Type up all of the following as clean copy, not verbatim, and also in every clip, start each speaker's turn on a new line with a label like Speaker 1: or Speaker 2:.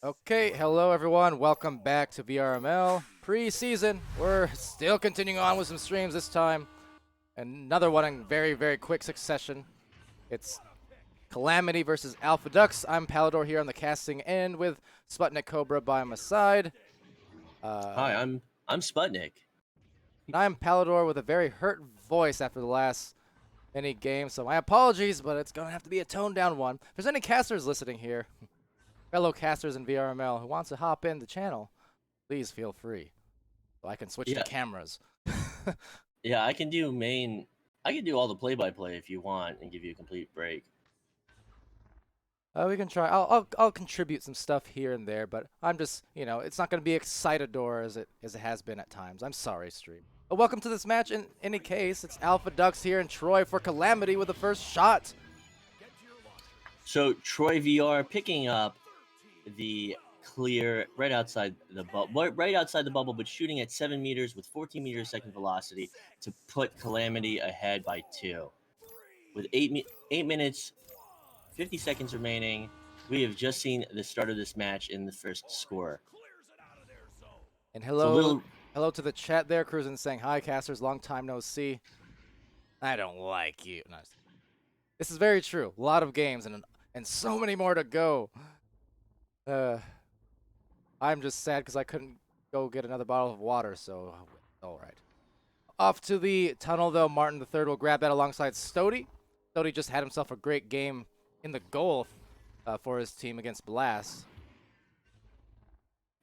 Speaker 1: Okay, hello everyone. Welcome back to VRML preseason. We're still continuing on with some streams this time. Another one in very quick succession. It's Calamity versus Alpha Ducks. I'm Palidore here on the casting end with SputnikKobra by my side.
Speaker 2: Hi, I'm Sputnik.
Speaker 1: And I'm Palidore with a very hurt voice after the last mini game, so my apologies, but it's gonna have to be a toned down one. If there's any casters listening here, fellow casters in VRML who wants to hop in the channel, please feel free. So I can switch the cameras.
Speaker 2: Yeah, I can do all the play-by-play if you want and give you a complete break.
Speaker 1: We can try. I'll contribute some stuff here and there, but I'm just, it's not going to be excitador as it has been at times. I'm sorry, stream. But welcome to this match. In any case, it's Alpha Ducks here in Troy for Calamity with the first shot.
Speaker 2: So Troy VR picking up the clear right outside the bubble, but shooting at 7 meters with 14 meters second velocity to put Calamity ahead by 2. With 8 minutes, 50 seconds remaining, we have just seen the start of this match in the first score.
Speaker 1: And hello to the chat there, Cruisin saying, hi, casters, long time no see. I don't like you. No, this is very true. A lot of games and so many more to go. I'm just sad because I couldn't go get another bottle of water, so all right. Off to the tunnel, though. Martin III will grab that alongside Stody. Stody just had himself a great game in the goal for his team against Blast.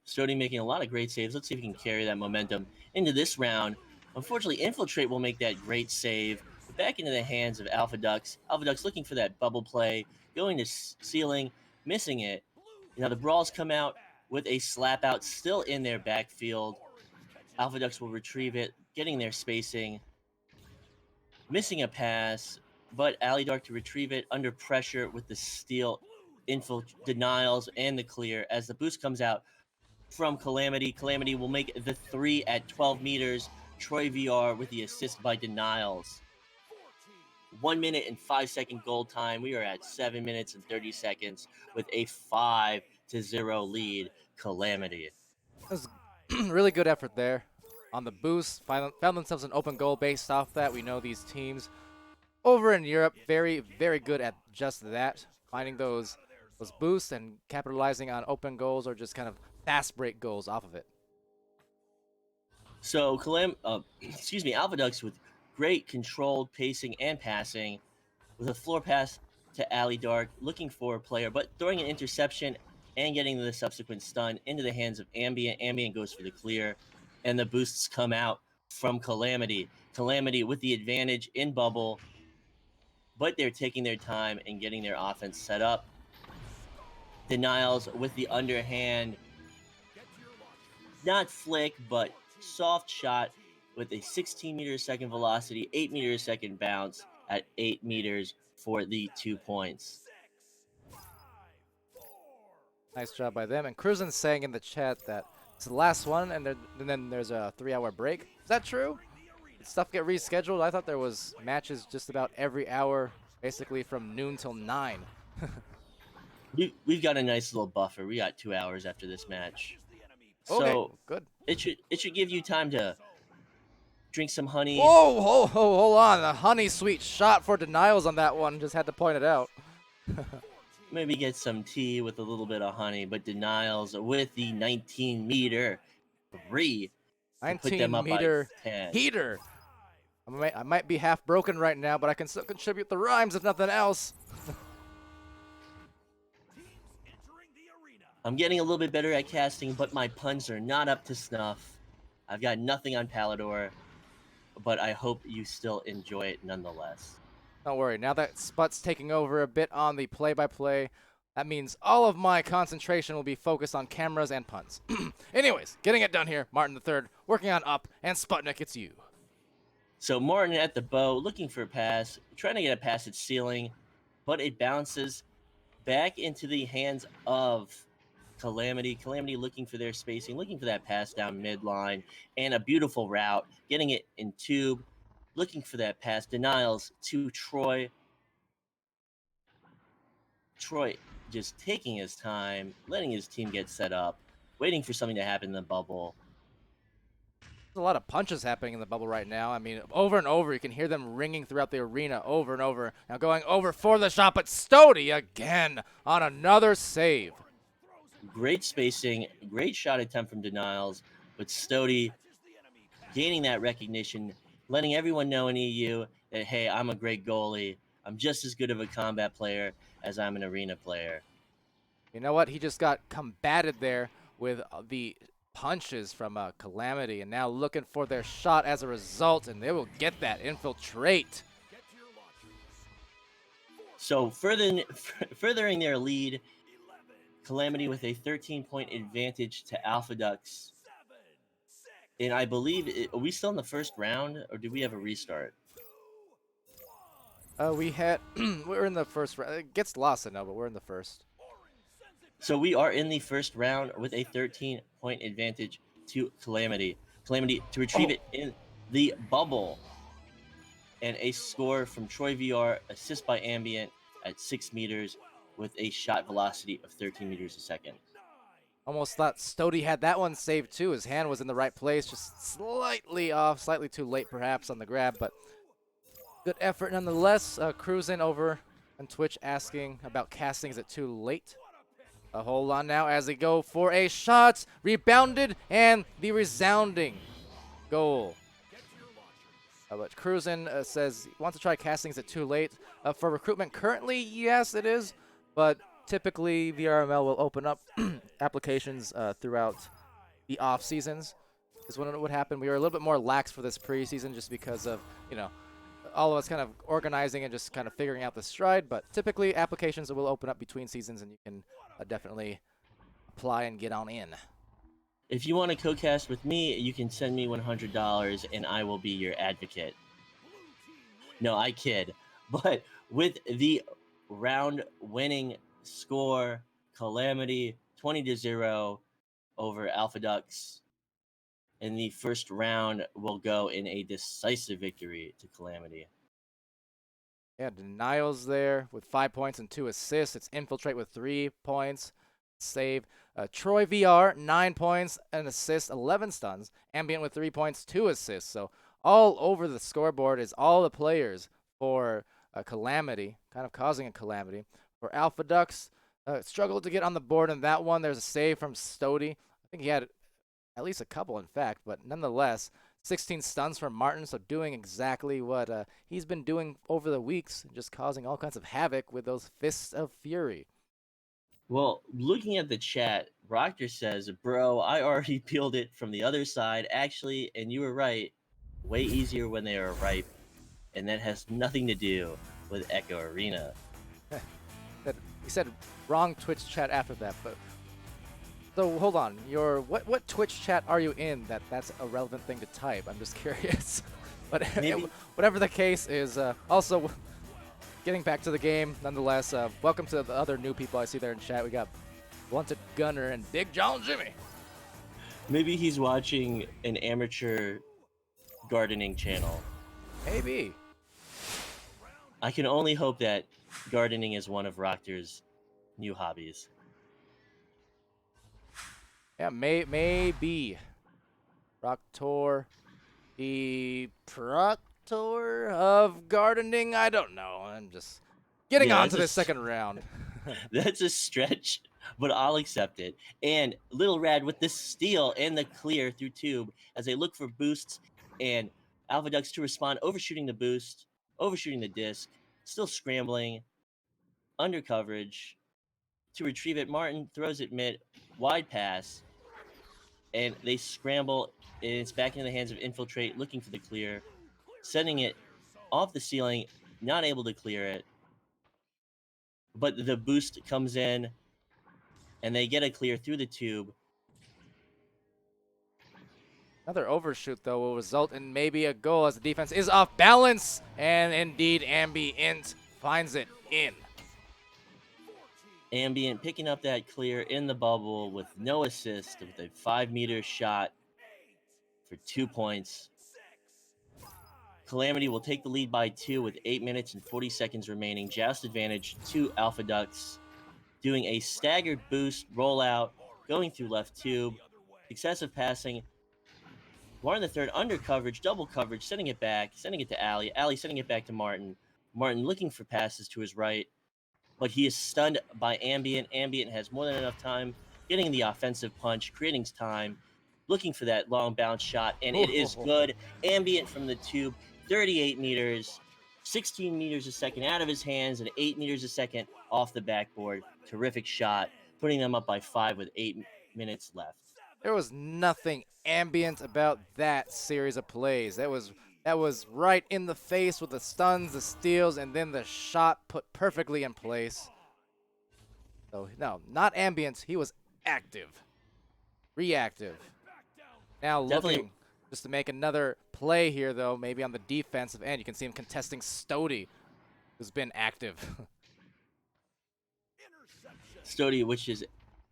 Speaker 2: Stody making a lot of great saves. Let's see if he can carry that momentum into this round. Unfortunately, Infiltrate will make that great save. Back into the hands of Alpha Ducks. Alpha Ducks looking for that bubble play, going to ceiling, missing it. The Brawls come out with a slap out still in their backfield. Alpha Ducks will retrieve it, getting their spacing. Missing a pass, but Alidore to retrieve it under pressure with the steal, denials, and the clear. As the boost comes out from Calamity, Calamity will make the 3 at 12 meters. Troy VR with the assist by denials. 1 minute and 5 second goal time. We are at 7 minutes and 30 seconds with a 5-0 lead. Calamity.
Speaker 1: That was really good effort there on the boost. Found themselves an open goal based off that. We know these teams over in Europe very good at just that, finding those boosts and capitalizing on open goals or just kind of fast break goals off of it.
Speaker 2: So Alpha Ducks with great controlled pacing and passing with a floor pass to Alidore, looking for a player, but throwing an interception and getting the subsequent stun into the hands of Ambient. Ambient goes for the clear, and the boosts come out from Calamity. Calamity with the advantage in bubble, but they're taking their time and getting their offense set up. Denials with the underhand, not flick, but soft shot with a 16 meter second velocity, 8 meter second bounce at 8 meters for the 2 points.
Speaker 1: Nice job by them. And Cruisin's saying in the chat that it's the last one, and then there's a 3-hour break. Is that true? Did stuff get rescheduled? I thought there was matches just about every hour, basically from noon till 9.
Speaker 2: We've got a nice little buffer. We got 2 hours after this match.
Speaker 1: Okay,
Speaker 2: so
Speaker 1: good.
Speaker 2: It should give you time to drink some honey.
Speaker 1: Whoa, hold on. A honey sweet shot for denials on that one. Just had to point it out.
Speaker 2: Maybe get some tea with a little bit of honey, but denials with the 19 meter 3.
Speaker 1: 19 meter heater. I might be half broken right now, but I can still contribute the rhymes if nothing else.
Speaker 2: I'm getting a little bit better at casting, but my puns are not up to snuff. I've got nothing on Palidore, but I hope you still enjoy it nonetheless.
Speaker 1: Don't worry. Now that Sput's taking over a bit on the play-by-play, That means all of my concentration will be focused on cameras and puns. Anyways, getting it done here. Martin III working on up, and Sputnik, it's you.
Speaker 2: So Martin at the bow, looking for a pass, trying to get a pass at ceiling, but it bounces back into the hands of Calamity. Calamity looking for their spacing, looking for that pass down midline, and a beautiful route, getting it in tube, looking for that pass. Denials to Troy. Troy just taking his time, letting his team get set up, waiting for something to happen in the bubble.
Speaker 1: There's a lot of punches happening in the bubble right now. I mean, over and over, you can hear them ringing throughout the arena over and over. Now going over for the shot, but Stody again on another save.
Speaker 2: Great spacing, great shot attempt from Denials, but Stody gaining that recognition, letting everyone know in EU that, hey, I'm a great goalie. I'm just as good of a combat player as I'm an arena player.
Speaker 1: You know what? He just got combated there with the punches from Calamity, and now looking for their shot as a result, and they will get that infiltrate.
Speaker 2: So furthering their lead, Calamity with a 13-point advantage to Alpha Ducks. And I believe, are we still in the first round, or do we have a restart?
Speaker 1: We're in the first round. It gets lost, I know, but we're in the first.
Speaker 2: So we are in the first round with a 13-point advantage to Calamity. Calamity to retrieve it in the bubble. And a score from Troy VR, assist by Ambient at 6 meters with a shot velocity of 13 meters a second.
Speaker 1: Almost thought Stody had that one saved too. His hand was in the right place, just slightly off, slightly too late perhaps on the grab, but good effort nonetheless. Cruising over on Twitch asking about casting. Is it too late? Hold on now as they go for a shot. Rebounded, and the resounding goal. But Cruisin says he wants to try casting. Is it too late? For recruitment currently, yes, it is. But typically, VRML will open up applications throughout the off seasons. Is when it would happen. We were a little bit more lax for this preseason just because of, you know, all of us kind of organizing and just kind of figuring out the stride. But typically, applications will open up between seasons, and you can definitely apply and get on in.
Speaker 2: If you want to co-cast with me, you can send me $100 and I will be your advocate. No, I kid. But with the round-winning score, Calamity 20-0 over Alpha Ducks. In the first round will go in a decisive victory to Calamity.
Speaker 1: Yeah, Denials there with 5 points and 2 assists. It's Infiltrate with 3 points. Save. Troy VR, 9 points, an assist, 11 stuns. Ambient with 3 points, 2 assists. So all over the scoreboard is all the players for Calamity, kind of causing a calamity. For Alpha Ducks, struggled to get on the board in that one. There's a save from Stody. I think he had at least a couple, in fact, but nonetheless, 16 stuns from Martin, so doing exactly what he's been doing over the weeks, just causing all kinds of havoc with those Fists of Fury.
Speaker 2: Well, looking at the chat, Proctor says, bro, I already peeled it from the other side, actually, and you were right. Way easier when they are ripe, and that has nothing to do with Echo Arena.
Speaker 1: He said wrong Twitch chat after that, but so hold on. What Twitch chat are you in that's a relevant thing to type? I'm just curious. But whatever the case is, also getting back to the game nonetheless. Welcome to the other new people I see there in chat. We got Blunted Gunner and Big John Jimmy.
Speaker 2: Maybe he's watching an amateur gardening channel.
Speaker 1: Maybe.
Speaker 2: I can only hope that gardening is one of Proctor's new hobbies.
Speaker 1: Yeah, maybe. Proctor, the Proctor of gardening? I don't know. I'm just getting on to the second round.
Speaker 2: That's a stretch, but I'll accept it. And Little Rad with the steal and the clear through tube as they look for boosts, and Alpha Ducks to respond, overshooting the boost, overshooting the disc, still scrambling, under coverage. To retrieve it, Martin throws it mid, wide pass, and they scramble, and it's back into the hands of Infiltrate, looking for the clear, sending it off the ceiling, not able to clear it. but the boost comes in and they get a clear through the tube.
Speaker 1: Another overshoot, though, will result in maybe a goal as the defense is off balance. And indeed, Ambient finds it in.
Speaker 2: Ambient picking up that clear in the bubble with no assist with a 5-meter shot for 2 points. Calamity will take the lead by 2 with 8 minutes and 40 seconds remaining. Joust advantage to Alpha Ducks, doing a staggered boost rollout, going through left tube, excessive passing. Martin the third under coverage, double coverage, sending it back, sending it to Ali. Ali sending it back to Martin. Martin looking for passes to his right, but he is stunned by Ambient. Ambient has more than enough time getting the offensive punch, creating time, looking for that long bounce shot, and it is good. Ambient from the tube, 38 meters, 16 meters a second out of his hands, and 8 meters a second off the backboard. Terrific shot, putting them up by 5 with 8 minutes left.
Speaker 1: There was nothing ambient about that series of plays. That was right in the face with the stuns, the steals, and then the shot put perfectly in place. So, no, not ambient. He was active. Reactive. Now looking just to make another play here, though, maybe on the defensive end. You can see him contesting Stody, who's been active.
Speaker 2: Stody,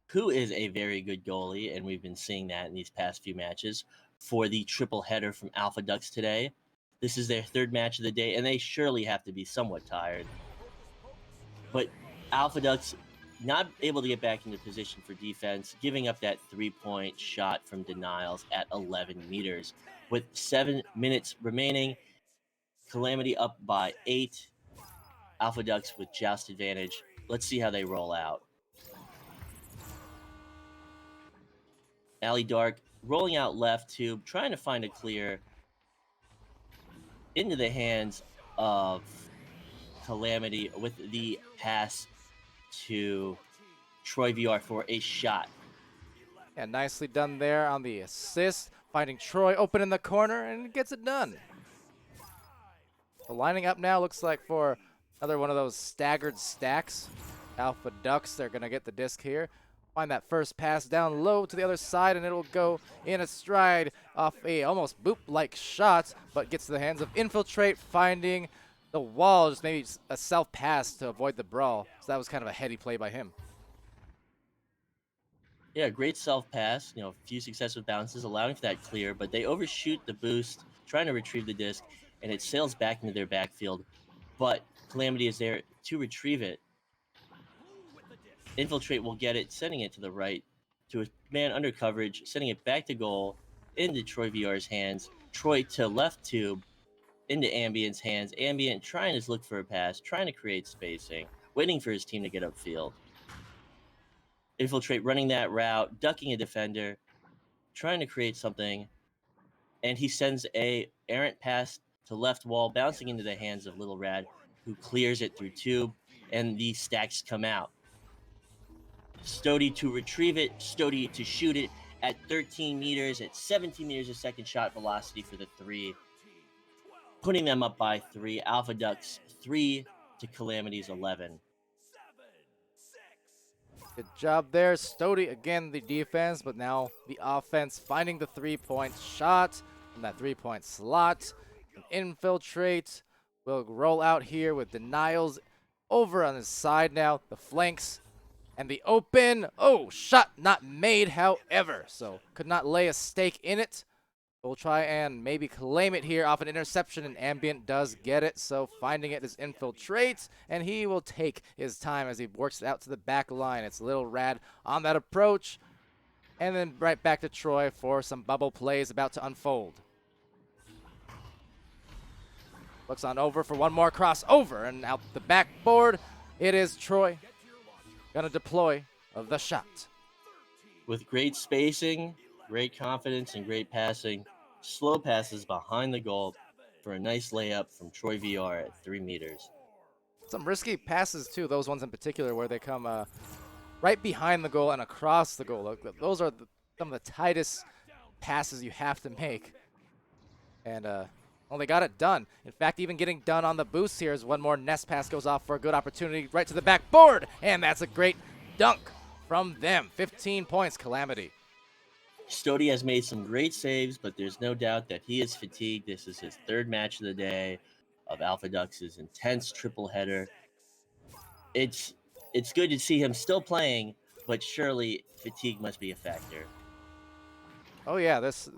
Speaker 2: who is a very good goalie, and we've been seeing that in these past few matches for the triple header from Alpha Ducks today. This is their third match of the day, and they surely have to be somewhat tired. But Alpha Ducks not able to get back into position for defense, giving up that 3-point shot from denials at 11 meters. With 7 minutes remaining, Calamity up by 8. Alpha Ducks with joust advantage. Let's see how they roll out. Ali Dark rolling out left tube, trying to find a clear into the hands of Calamity with the pass to Troy VR for a shot.
Speaker 1: Yeah, nicely done there on the assist, finding Troy open in the corner, and gets it done. So lining up now looks like for another one of those staggered stacks. Alpha Ducks, they're going to get the disc here. Find that first pass down low to the other side, and it'll go in a stride off a almost boop-like shot, but gets to the hands of Infiltrate, finding the wall, just maybe a self-pass to avoid the brawl. So that was kind of a heady play by him.
Speaker 2: Yeah, great self-pass, a few successive bounces, allowing for that clear, but they overshoot the boost, trying to retrieve the disc, and it sails back into their backfield, but Calamity is there to retrieve it. Infiltrate will get it, sending it to the right, to a man under coverage, sending it back to goal, into Troy VR's hands. Troy to left tube, into Ambient's hands. Ambient trying to look for a pass, trying to create spacing, waiting for his team to get upfield. Infiltrate running that route, ducking a defender, trying to create something, and he sends a errant pass to left wall, bouncing into the hands of Little Rad, who clears it through tube, and the stacks come out. Stody to retrieve it, Stody to shoot it at 13 meters, at 17 meters a second shot velocity for the 3, putting them up by 3. Alpha Ducks 3 to Calamity's 11.
Speaker 1: Good job there. Stody, again, the defense, but now the offense finding the 3-point shot from that 3-point slot. Infiltrate will roll out here with denials over on his side now. The flanks and the open. Oh, shot not made, however, so could not lay a stake in it. We'll try and maybe claim it here off an interception, and Ambient does get it, so finding it is Infiltrate, and he will take his time as he works it out to the back line. It's Little Rad on that approach, and then right back to Troy for some bubble plays about to unfold. Looks on over for one more crossover, and out the backboard, it is Troy gonna deploy the shot.
Speaker 2: With great spacing, great confidence, and great passing, slow passes behind the goal for a nice layup from Troy VR at 3 meters.
Speaker 1: Some risky passes too, those ones in particular where they come right behind the goal and across the goal. Those are some of the tightest passes you have to make. And Only got it done. In fact, even getting done on the boost here as one more nest pass goes off for a good opportunity right to the backboard. And that's a great dunk from them. 15 points, Calamity.
Speaker 2: Stody has made some great saves, but there's no doubt that he is fatigued. This is his third match of the day of Alpha Ducks' intense triple header. It's good to see him still playing, but surely fatigue must be a factor.
Speaker 1: Oh yeah, this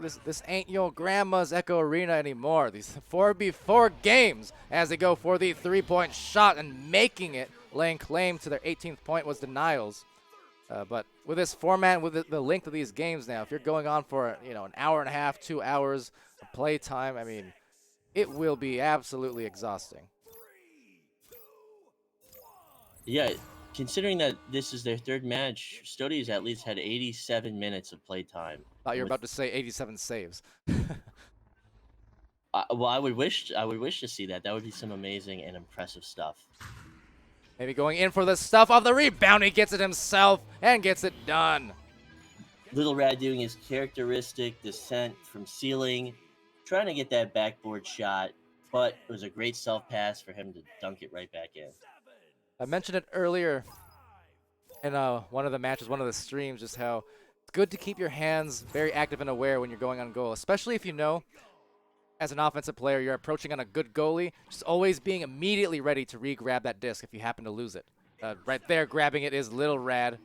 Speaker 1: ain't your grandma's Echo Arena anymore. These 4v4 games as they go for the 3-point shot and making it, laying claim to their 18th point was denials. But with this format, with the length of these games now, if you're going on for an hour and a half, 2 hours of play time, I mean, it will be absolutely exhausting.
Speaker 2: Yeah, considering that this is their third match, Stody has at least had 87 minutes of play time.
Speaker 1: Thought you were about to say 87 saves.
Speaker 2: Well, I would wish to see that. That would be some amazing and impressive stuff.
Speaker 1: Maybe going in for the stuff off the rebound. He gets it himself and gets it done.
Speaker 2: Little Rad doing his characteristic descent from ceiling, trying to get that backboard shot, but it was a great self pass for him to dunk it right back in.
Speaker 1: I mentioned it earlier in one of the matches, one of the streams, just how it's good to keep your hands very active and aware when you're going on goal, especially if you know, as an offensive player, you're approaching on a good goalie, just always being immediately ready to re-grab that disc if you happen to lose it. Right there, grabbing it is Little Rad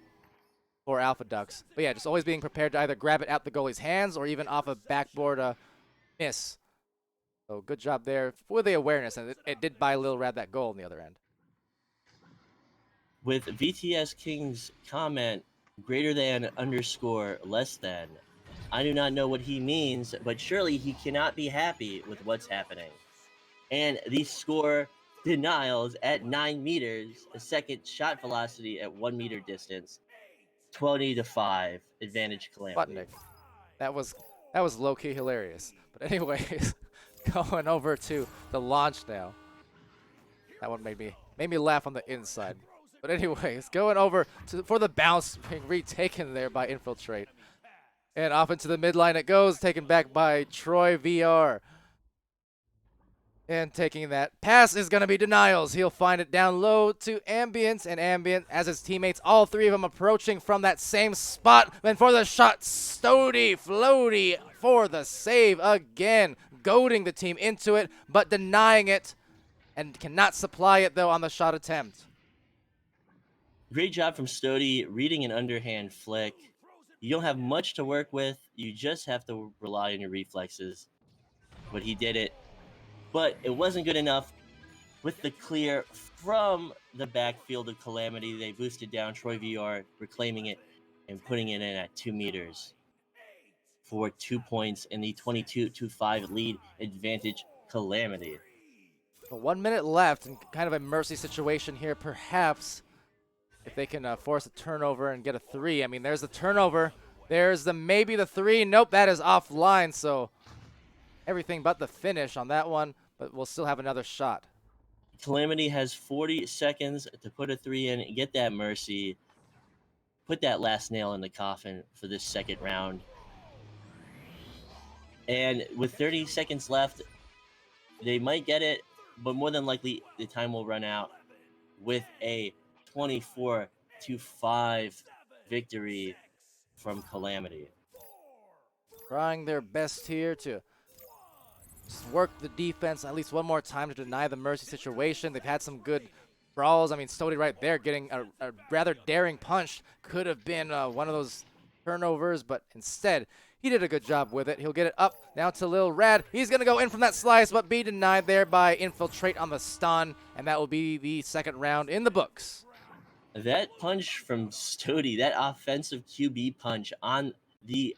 Speaker 1: for Alpha Ducks. But yeah, just always being prepared to either grab it out the goalie's hands or even off a backboard miss. So good job there for the awareness, and it did buy Little Rad that goal on the other end.
Speaker 2: With VTS King's comment, greater than underscore less than, I do not know what he means, but surely he cannot be happy with what's happening. And the score denials at 9 meters, a second shot velocity at 1 meter distance, 20-5, advantage Calamity.
Speaker 1: Sputnik. That was low-key hilarious. But anyways, going over to the launch now. That one made me laugh on the inside. But anyways, going over for the bounce, being retaken there by Infiltrate. And off into the midline it goes, taken back by Troy VR. And taking that pass is going to be denials. He'll find it down low to Ambient, and Ambient, as his teammates, all three of them approaching from that same spot. And for the shot, Stody Floaty for the save again, goading the team into it, but denying it, and cannot supply it, though, on the shot attempt.
Speaker 2: Great job from Stody, reading an underhand flick. You don't have much to work with. You just have to rely on your reflexes. But he did it. But it wasn't good enough. With the clear from the backfield of Calamity, they boosted down Troy VR, reclaiming it and putting it in at 2 meters for 2 points in the 22-5 lead, advantage Calamity.
Speaker 1: But 1 minute left, and kind of a mercy situation here, perhaps, if they can force a turnover and get a 3. I mean, there's the turnover. There's maybe the 3. Nope, that is offline, so everything but the finish on that one, but we'll still have another shot.
Speaker 2: Calamity has 40 seconds to put a 3 in, get that mercy, put that last nail in the coffin for this second round. And with 30 seconds left, they might get it, but more than likely the time will run out with a 24-5 victory from Calamity.
Speaker 1: Trying their best here to work the defense at least one more time to deny the mercy situation. They've had some good brawls. I mean, Stody right there getting a rather daring punch. Could have been one of those turnovers, but instead, he did a good job with it. He'll get it up now to Lil Rad. He's going to go in from that slice, but be denied there by Infiltrate on the stun, and that will be the second round in the books.
Speaker 2: That punch from Stody, that offensive QB punch on the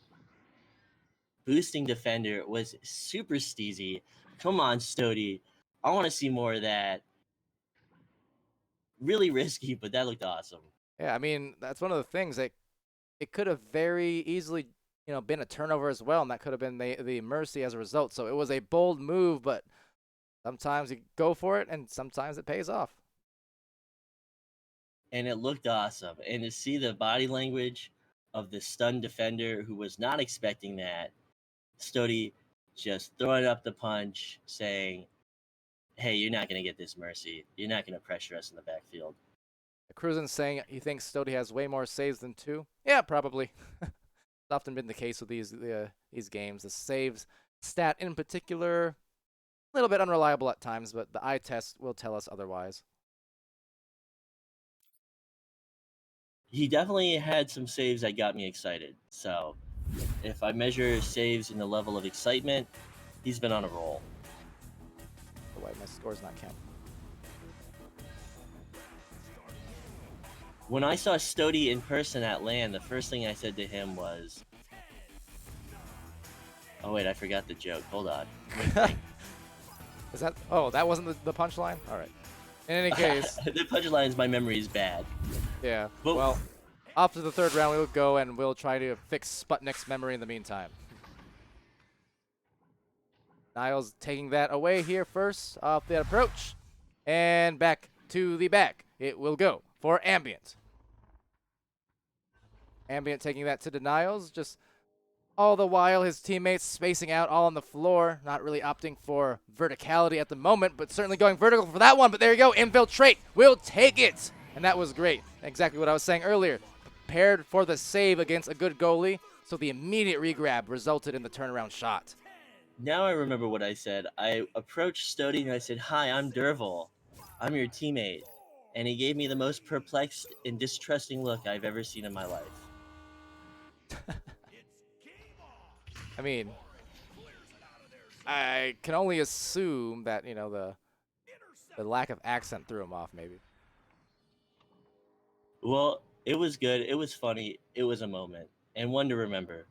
Speaker 2: boosting defender was super steezy. Come on, Stody. I want to see more of that. Really risky, but that looked awesome.
Speaker 1: Yeah, I mean, that's one of the things that it could have very easily, been a turnover as well, and that could have been the mercy as a result. So it was a bold move, but sometimes you go for it, and sometimes it pays off.
Speaker 2: And it looked awesome. And to see the body language of the stunned defender who was not expecting that, Stody just throwing up the punch, saying, "Hey, you're not going to get this Mercy. You're not going to pressure us in the backfield."
Speaker 1: Cruisen's saying he thinks Stody has way more saves than 2. Yeah, probably. It's often been the case with these games. The saves stat in particular, a little bit unreliable at times, but the eye test will tell us otherwise.
Speaker 2: He definitely had some saves that got me excited. So if I measure saves in the level of excitement, he's been on a roll.
Speaker 1: Oh, wait, my score's not counting.
Speaker 2: When I saw Stody in person at LAN, the first thing I said to him was, "Oh wait, I forgot the joke. Hold on."
Speaker 1: Is that? Oh, that wasn't the punchline. All right. In any case,
Speaker 2: The punchlines, my memory is bad.
Speaker 1: yeah.
Speaker 2: But
Speaker 1: Well, after the third round, we'll go and we'll try to fix Sputnik's memory in the meantime. Niles taking that away here first off the approach, and back to the back. It will go for Ambient. Ambient taking that to Denials, just all the while his teammates spacing out all on the floor, not really opting for verticality at the moment, but certainly going vertical for that one. But there you go, Infiltrate will take it. And that was great. Exactly what I was saying earlier. Prepared for the save against a good goalie, so the immediate regrab resulted in the turnaround shot.
Speaker 2: now I remember what I said. I approached Stody and I said, "Hi, I'm Derval. I'm your teammate." And he gave me the most perplexed and distrusting look I've ever seen in my life.
Speaker 1: I mean, I can only assume that, you know, the lack of accent threw him off, maybe.
Speaker 2: Well, it was good. It was funny. It was a moment and one to remember.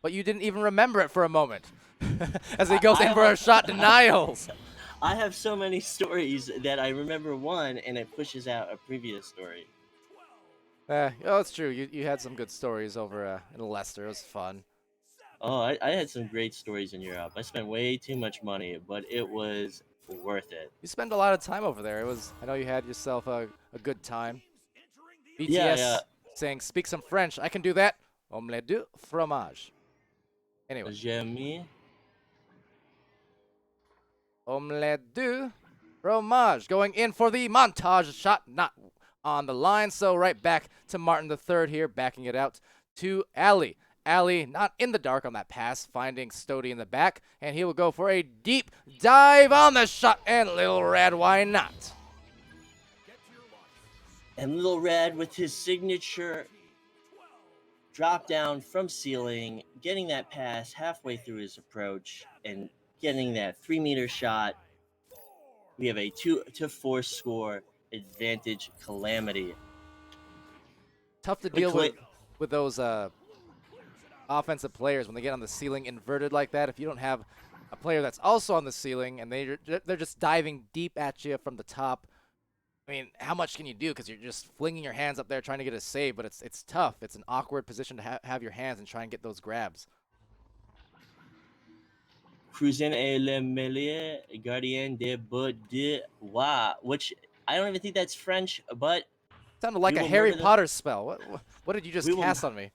Speaker 1: But you didn't even remember it for a moment. As he goes
Speaker 2: I
Speaker 1: in for
Speaker 2: have
Speaker 1: a shot to Niles.
Speaker 2: I have so many stories that I remember one and it pushes out a previous story.
Speaker 1: Oh, it's true. You had some good stories over in Leicester. It was fun.
Speaker 2: Oh, I had some great stories in Europe. I spent way too much money, but it was worth it.
Speaker 1: You spent a lot of time over there. I know you had yourself a good time.
Speaker 2: Yeah, yeah.
Speaker 1: BTS saying, speak some French. I can do that. Omelette du fromage. Anyway.
Speaker 2: J'aime me.
Speaker 1: Omelette du fromage. Going in for the montage shot. Not on the line. So right back to Martin III here, backing it out to Ali. Ali not in the dark on that pass, finding Stody in the back, and he will go for a deep dive on the shot, and Little Rad, why not?
Speaker 2: And Little Red with his signature drop down from ceiling, getting that pass halfway through his approach, and getting that 3-meter shot. We have a 2-4 score advantage. Calamity.
Speaker 1: Tough to deal with those offensive players when they get on the ceiling inverted like that. If you don't have a player that's also on the ceiling and they're just diving deep at you from the top, I mean, how much can you do? Because you're just flinging your hands up there trying to get a save, but it's tough. It's an awkward position to have your hands and try and get those grabs.
Speaker 2: Cruisin et le mêlée gardien de but de wa, which I don't even think that's French, but
Speaker 1: Sounded like a Harry Potter spell. What did you just cast
Speaker 2: will,
Speaker 1: on me?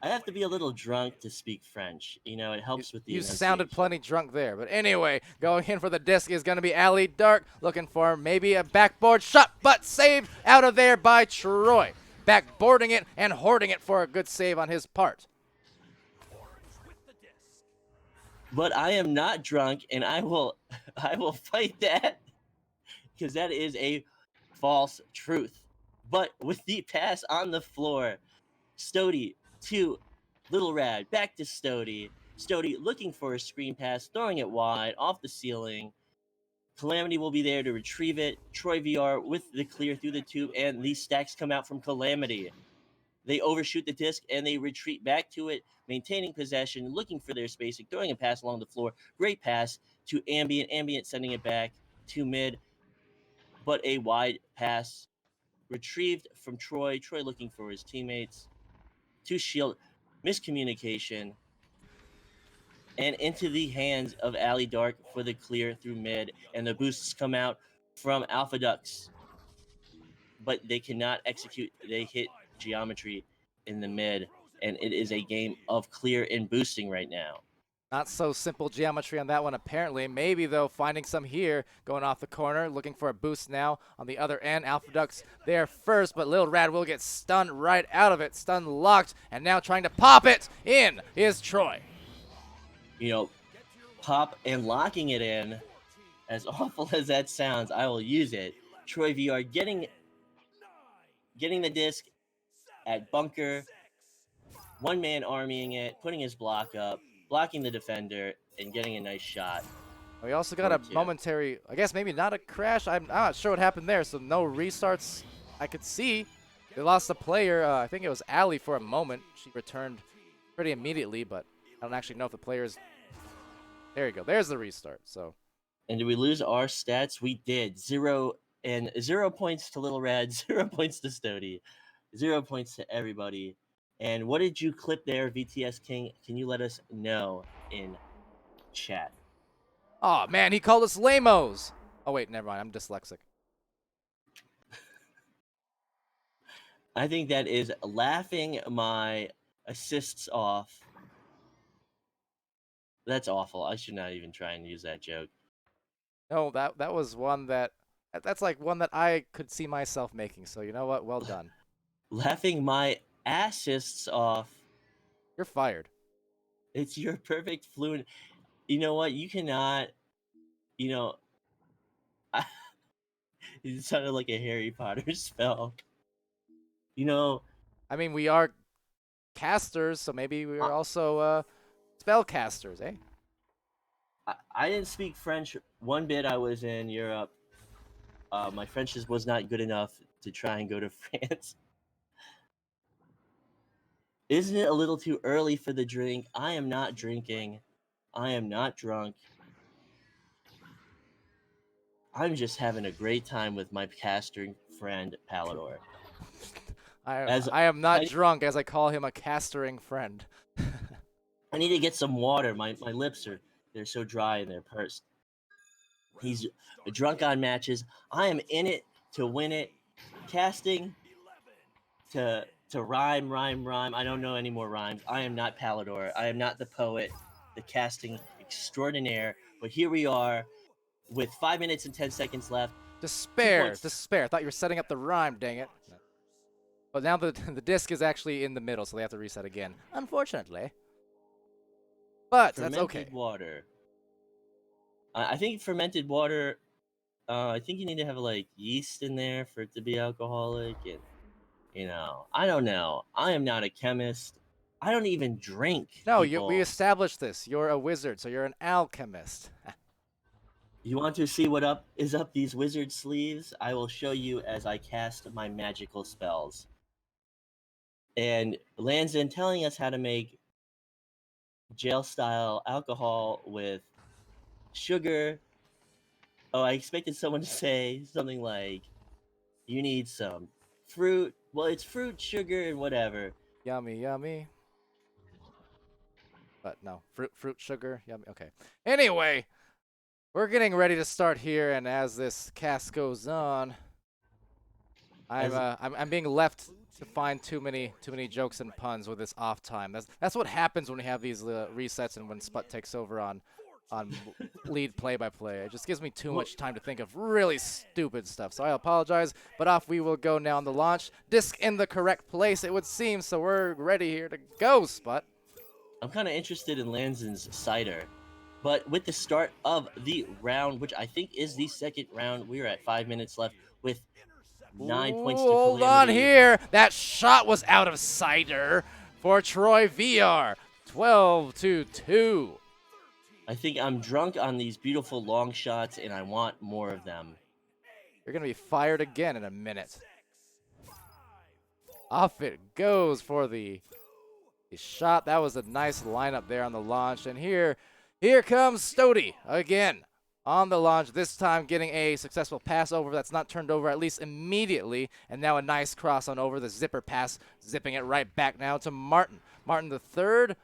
Speaker 2: I have to be a little drunk to speak French. You know, it helps with the
Speaker 1: You
Speaker 2: enunciation.
Speaker 1: sounded plenty drunk there. But anyway, going in for the disc is going to be Ali Dark, looking for maybe a backboard shot, but saved out of there by Troy. Backboarding it and hoarding it for a good save on his part.
Speaker 2: But I am not drunk, and I will fight that because that is a false truth. But with the pass on the floor, Stody to Little Rad, back to Stody. Stody looking for a screen pass, throwing it wide off the ceiling. Calamity will be there to retrieve it. Troy VR with the clear through the tube, and these stacks come out from Calamity. They overshoot the disc and they retreat back to it, maintaining possession, looking for their spacing, throwing a pass along the floor. Great pass to Ambient. Ambient sending it back to mid, but a wide pass retrieved from Troy. Troy looking for his teammates to shield. Miscommunication. And into the hands of Ali Dark for the clear through mid. And the boosts come out from Alpha Ducks. But they cannot execute. They hit geometry in the mid. And it is a game of clear and boosting right now.
Speaker 1: Not so simple geometry on that one, apparently. Maybe, though, finding some here, going off the corner, looking for a boost now on the other end. Alpha Duck's there first, but Lil Rad will get stunned right out of it. Stun locked, and now trying to pop it in is Troy.
Speaker 2: You know, pop and locking it in, as awful as that sounds, I will use it. Troy VR getting the disc at bunker, one man armying it, putting his block up, blocking the defender, and getting a nice shot.
Speaker 1: We also got a momentary, I guess maybe not a crash. I'm not sure what happened there, so no restarts I could see. They lost a player. I think it was Allie for a moment. She returned pretty immediately, but I don't actually know if the player's... There you go. There's the restart. So.
Speaker 2: And did we lose our stats? We did. 0 points to Little Rad, 0 points to Stody, 0 points to everybody. And what did you clip there, VTS King? Can you let us know in chat?
Speaker 1: Oh, man, he called us lamos. Oh, wait, never mind. I'm dyslexic.
Speaker 2: I think that is laughing my assists off. That's awful. I should not even try and use that joke.
Speaker 1: No, that was one that's like one that I could see myself making. So you know what? Well done.
Speaker 2: Laughing my assists off.
Speaker 1: You're fired.
Speaker 2: It's your perfect fluent. You know what? You cannot. You know. It sounded like a Harry Potter spell. You know.
Speaker 1: I mean, we are casters, so maybe we are also spellcasters, eh?
Speaker 2: I didn't speak French one bit. I was in Europe. My French just was not good enough to try and go to France. Isn't it a little too early for the drink? I am not drinking. I am not drunk. I'm just having a great time with my casting friend, Palidore.
Speaker 1: I am not drunk, as I call him a castering friend.
Speaker 2: I need to get some water. My lips they're so dry and they're pursed. He's drunk on matches. I am in it to win it. Casting to rhyme. I don't know any more rhymes. I am not Palidore. I am not the poet, the casting extraordinaire. But here we are with 5 minutes and 10 seconds left.
Speaker 1: Despair. I thought you were setting up the rhyme, dang it. But now the disc is actually in the middle, so they have to reset again. Unfortunately. But that's okay.
Speaker 2: Fermented water. I think fermented water, I think you need to have like yeast in there for it to be alcoholic. And, you know, I don't know. I am not a chemist. I don't even drink.
Speaker 1: No, we established this. You're a wizard, so you're an alchemist.
Speaker 2: You want to see what is up these wizard sleeves? I will show you as I cast my magical spells. And Lanzin telling us how to make jail-style alcohol with sugar. Oh, I expected someone to say something like, you need some fruit. Well, it's fruit, sugar, and whatever.
Speaker 1: Yummy, yummy. But no, fruit, sugar, yummy. Okay. Anyway, we're getting ready to start here, and as this cast goes on, I'm being left to find too many jokes and puns with this off time. That's what happens when we have these resets and when Sput takes over on lead play-by-play. It just gives me too much time to think of really stupid stuff. So I apologize, but off we will go now on the launch. Disc in the correct place, it would seem, so we're ready here to go, Sput.
Speaker 2: I'm kind of interested in Lanzin's cider, but with the start of the round, which I think is the second round, we are at 5 minutes left with 9 points to Calamity.
Speaker 1: Hold on here. That shot was out of cider for Troy VR. 12-2.
Speaker 2: I think I'm drunk on these beautiful long shots, and I want more of them.
Speaker 1: You're going to be fired again in a minute. Off it goes for the shot. That was a nice lineup there on the launch. And here comes Stody again on the launch, this time getting a successful pass over that's not turned over at least immediately. And now a nice cross on over the zipper pass, zipping it right back now to Martin. Martin the third.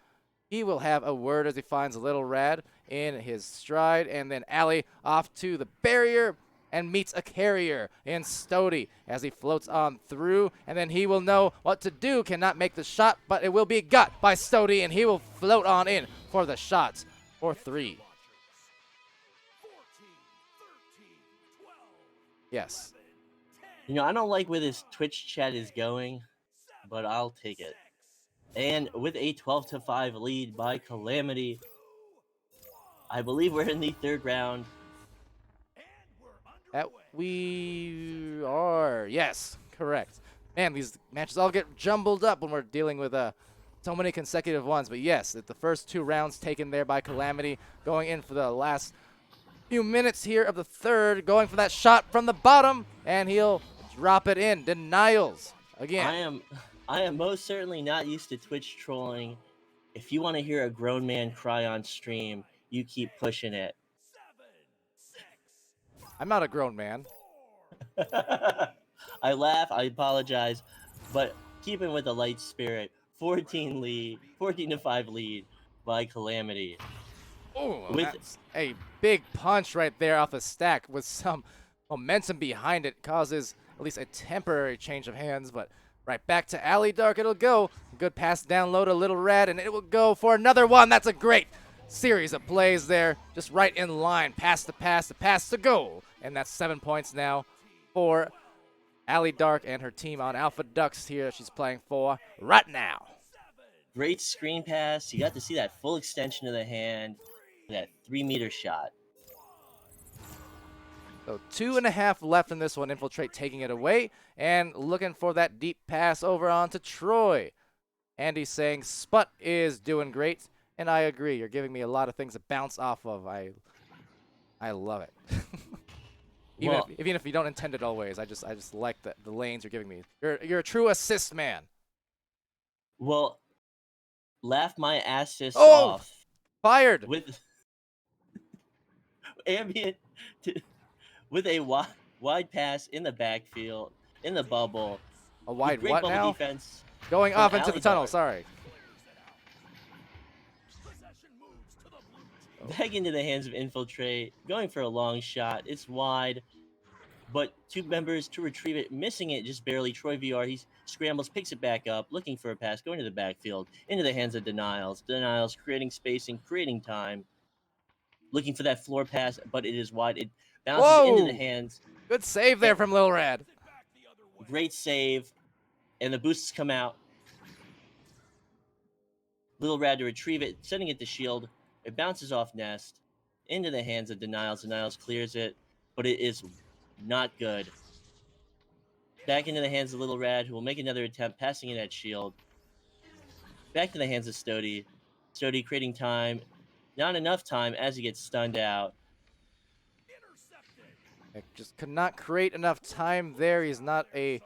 Speaker 1: He will have a word as he finds Little Rad in his stride. And then Allie off to the barrier and meets a carrier in Stody as he floats on through. And then he will know what to do. Cannot make the shot, but it will be got by Stody, and he will float on in for the shots 4-3. Yes.
Speaker 2: I don't like where this Twitch chat is going, but I'll take it. And with a 12-5 lead by Calamity, I believe we're in the third round.
Speaker 1: That we are. Yes, correct. Man, these matches all get jumbled up when we're dealing with so many consecutive ones. But yes, the first 2 rounds taken there by Calamity, going in for the last few minutes here of the third, going for that shot from the bottom, and he'll drop it in. Denials again.
Speaker 2: I am most certainly not used to Twitch trolling. If you want to hear a grown man cry on stream, you keep pushing it.
Speaker 1: I'm not a grown man.
Speaker 2: I laugh, I apologize, but keeping with the light spirit, 14-5 lead by Calamity.
Speaker 1: Oh,
Speaker 2: With
Speaker 1: that's a big punch right there off the stack with some momentum behind it. Causes at least a temporary change of hands, but right back to Palidore it'll go. Good pass down low to Little Red, and it will go for another one. That's a great series of plays there, just right in line. Pass to pass, the pass to goal. And that's 7 points now for Palidore and her team on Alpha Ducks here. She's playing for right now.
Speaker 2: great screen pass. You got to see that full extension of the hand, that 3-meter shot.
Speaker 1: So 2.5 left in this one. Infiltrate taking it away and looking for that deep pass over onto Troy. Andy's saying Sput is doing great, and I agree. You're giving me a lot of things to bounce off of. I love it. even if you don't intend it always, I just like the lanes you're giving me. You're a true assist man.
Speaker 2: Well, laugh my assist
Speaker 1: Oh!
Speaker 2: off
Speaker 1: Fired.
Speaker 2: with ambient with a wide pass in the backfield, in the bubble.
Speaker 1: A wide
Speaker 2: great
Speaker 1: what
Speaker 2: bubble
Speaker 1: now?
Speaker 2: defense.
Speaker 1: Going
Speaker 2: from
Speaker 1: off into the tunnel,
Speaker 2: Palidore.
Speaker 1: sorry.
Speaker 2: Back into the hands of Infiltrate, going for a long shot. It's wide, but 2 members to retrieve it, missing it just barely. Troy VR, he scrambles, picks it back up, looking for a pass, going to the backfield, into the hands of Denials. Denials creating spacing, creating time, looking for that floor pass, but it is wide. It bounces into the
Speaker 1: Whoa!
Speaker 2: hands.
Speaker 1: Good save there from Lil Rad.
Speaker 2: Great save, and the boosts come out. Little Rad to retrieve it, sending it to Shield. It bounces off Nest into the hands of Denials. Denials clears it, but it is not good. Back into the hands of Little Rad, who will make another attempt, passing it at Shield. Back to the hands of Stody. Stody creating time. Not enough time as he gets stunned out.
Speaker 1: Just could not create enough time there. He's not a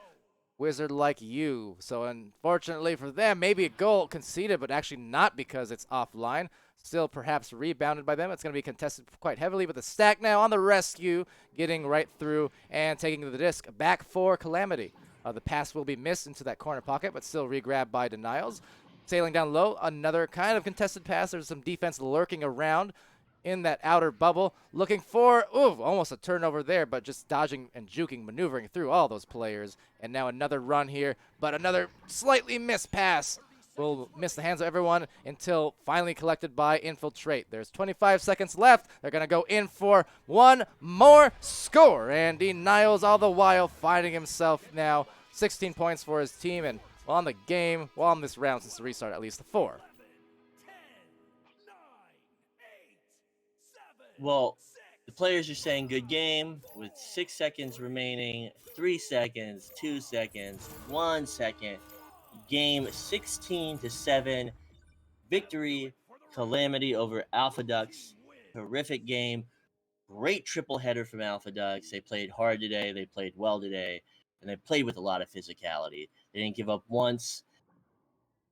Speaker 1: wizard like you. So unfortunately for them, maybe a goal conceded, but actually not because it's offline. Still perhaps rebounded by them. It's going to be contested quite heavily, but the stack now on the rescue, getting right through and taking the disc back for Calamity. The pass will be missed into that corner pocket, but still re-grabbed by Denials. Sailing down low, another kind of contested pass. There's some defense lurking around in that outer bubble, looking for, almost a turnover there, but just dodging and juking, maneuvering through all those players. And now another run here, but another slightly missed pass will miss the hands of everyone until finally collected by Infiltrate. There's 25 seconds left. They're going to go in for one more score. And Denials all the while finding himself now 16 points for his team. And on the game, on this round since the restart, at least 4.
Speaker 2: Well, the players are saying good game with 6 seconds remaining, 3 seconds, 2 seconds, 1 second. Game 16-7. Victory, Calamity over Alpha Ducks. Terrific game. Great triple header from Alpha Ducks. They played hard today. They played well today. And they played with a lot of physicality. They didn't give up once.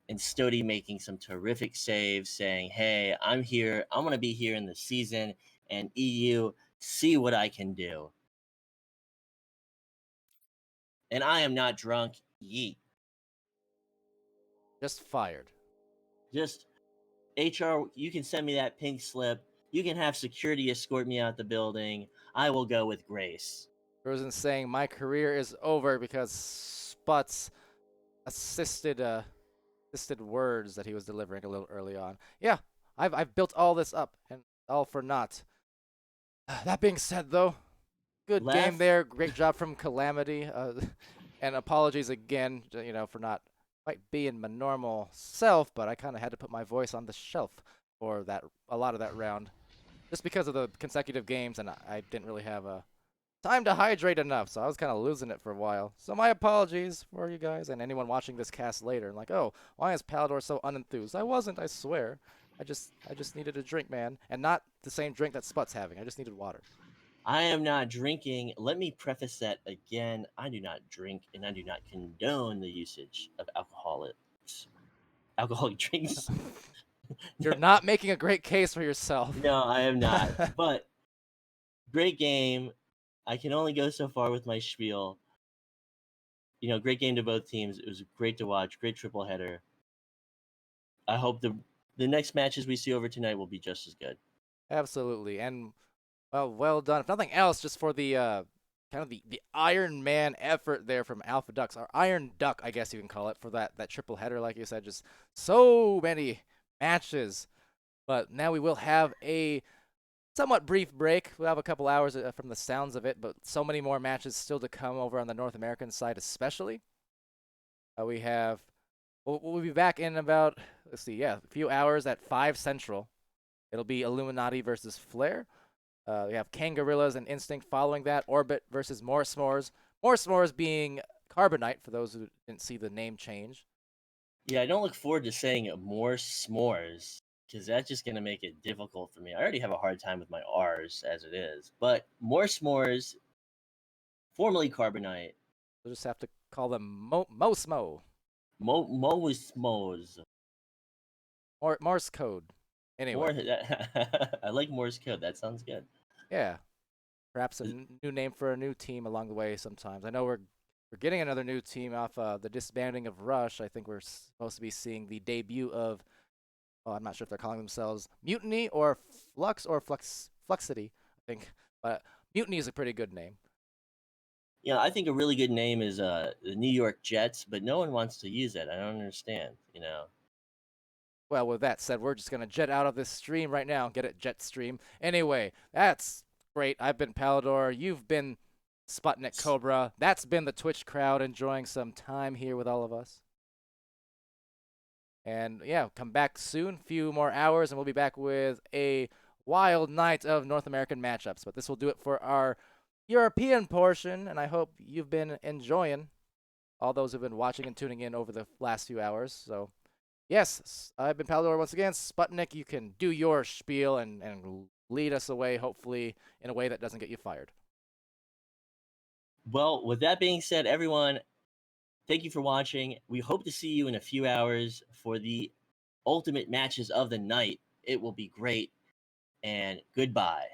Speaker 2: And Stody making some terrific saves, saying, hey, I'm here. I'm going to be here in the season. And EU, see what I can do. And I am not drunk. Yeet.
Speaker 1: Just fired.
Speaker 2: Just HR, you can send me that pink slip. You can have security escort me out the building. I will go with grace.
Speaker 1: Rosen saying my career is over because Sput's assisted words that he was delivering a little early on. Yeah, I've built all this up and all for naught. That being said, though, good game
Speaker 2: Laugh.
Speaker 1: there. Great job from Calamity. And apologies again, for not quite being my normal self, but I kind of had to put my voice on the shelf for a lot of that round, just because of the consecutive games, and I didn't really have a time to hydrate enough, so I was kind of losing it for a while. So my apologies for you guys and anyone watching this cast later. Like, oh, why is Palidore so unenthused? I wasn't, I swear. I just needed a drink, man, and not the same drink that Sput's having. I just needed water.
Speaker 2: I am not drinking. Let me preface that again. I do not drink, and I do not condone the usage of alcoholic drinks.
Speaker 1: You're not making a great case for yourself.
Speaker 2: No, I am not. But great game. I can only go so far with my spiel. Great game to both teams. It was great to watch. Great triple header. I hope the next matches we see over tonight will be just as good.
Speaker 1: Absolutely, and well done. If nothing else, just for the kind of the Iron Man effort there from Alpha Ducks, or Iron Duck, I guess you can call it, for that triple header, like you said, just so many matches. But now we will have a somewhat brief break. We'll have a couple hours from the sounds of it, but so many more matches still to come over on the North American side, especially. We have. We'll be back in about, let's see, a few hours at 5 Central. It'll be Illuminati versus Flare. We have Kangorillas and Instinct following that. Orbit versus More S'mores. More S'mores being Carbonite, for those who didn't see the name change.
Speaker 2: Yeah, I don't look forward to saying more s'mores because that's just going to make it difficult for me. I already have a hard time with my R's as it is. But more s'mores, formerly Carbonite,
Speaker 1: We'll just have to call them Mosmo.
Speaker 2: Mo's.
Speaker 1: Or Morse code. Anyway,
Speaker 2: I like Morse code. That sounds good.
Speaker 1: yeah. Perhaps a new name for a new team along the way sometimes. I know we're getting another new team off the disbanding of Rush. I think we're supposed to be seeing the debut of, I'm not sure if they're calling themselves Mutiny or Flux or Fluxity, I think. But Mutiny is a pretty good name.
Speaker 2: I think a really good name is the New York Jets, but no one wants to use it. I don't understand.
Speaker 1: Well, with that said, we're just going to jet out of this stream right now. Get it, jet stream. Anyway, that's great. I've been Palidore. You've been SputnikKobra. That's been the Twitch crowd enjoying some time here with all of us. And yeah, come back soon. Few more hours, and we'll be back with a wild night of North American matchups. But this will do it for our European portion, and I hope you've been enjoying, all those who've been watching and tuning in over the last few hours. So yes, I've been Palidore once again. Sputnik, you can do your spiel and lead us away, hopefully, in a way that doesn't get you fired.
Speaker 2: Well, with that being said, everyone, thank you for watching. We hope to see you in a few hours for the ultimate matches of the night. It will be great, and goodbye.